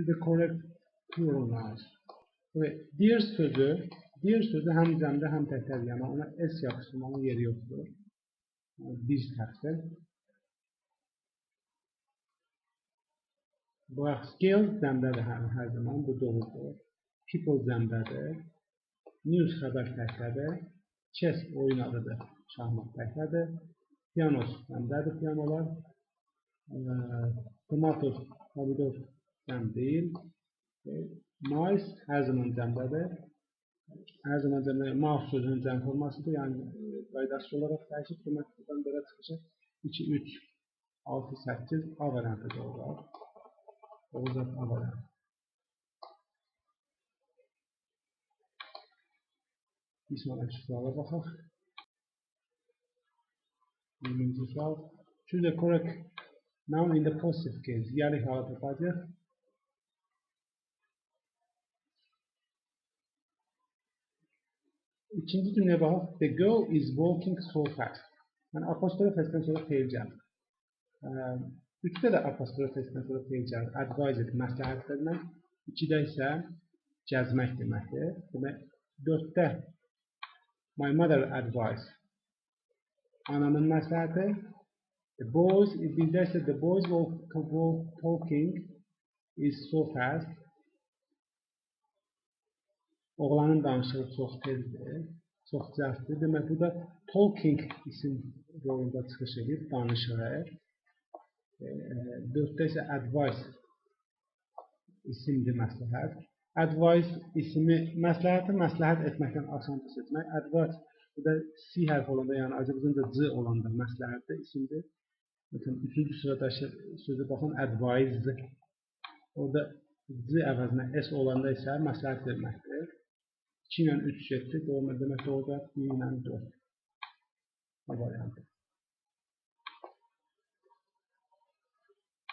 Choose the correct plural nouns. Evet, dear sözü həm cəmdə, həm təkdədir. Yəni ona s yapışdırmanın yeri yoxdur. Bir təxsil. Bax, scales cəmdədir hər zaman, bu doğrudur. People cəmdədir. News xəbər təkdədir. Chess oyun adıdır, şahmat təkdədir. Pianos cəmdədir, pianolar. Tomatoes, pomidor cəm deyil. Mice hər zaman cəmdədir. Hər zaman cəmdə mouse sözünün cəm formasıdır. Yəni qaydası olaraq dəyişib demək buradan belə çıxacaq. 2, 3, 6, 8 A variantı doğrular. Doğrudan A variantı. Bir sonraki suala baxaq. 20-ci sual. Choose the correct noun in the positive case. Yəni hala tapacaq. İkinci cümləyə baxaq. The girl is walking so fast. Yəni apostrof səsdən sonra feil gəlir. Üçdə də apostrof səsdən sonra feil gəlir. Advise et, məsləhət vermək. 2-də isə gəzmək deməkdir. Demək, 4-də my mother advice. Anamın məsləhəti. The boys, bizdə isə the boys talking is so fast. Oğlanın danışığı çox tezdir, çox cəlddir. Demək, burada talking isim rolunda çıxış edir, danışır. 4-də isə advice isimdir, məsləhət. Advice ismi məsləhət etməkdən asandır seçmək. Advice, burada C hərfi olanda, yəni Azərbaycanca C olanda məsləhətdə isimdir. Məsələn, 3-cü sıradakı sözə baxın, advise. Orada C əvəzinə S olanda isə məsləhət verməkdir. 2 ilə 3 getdi, demək orada 1 ilə 4 variantı.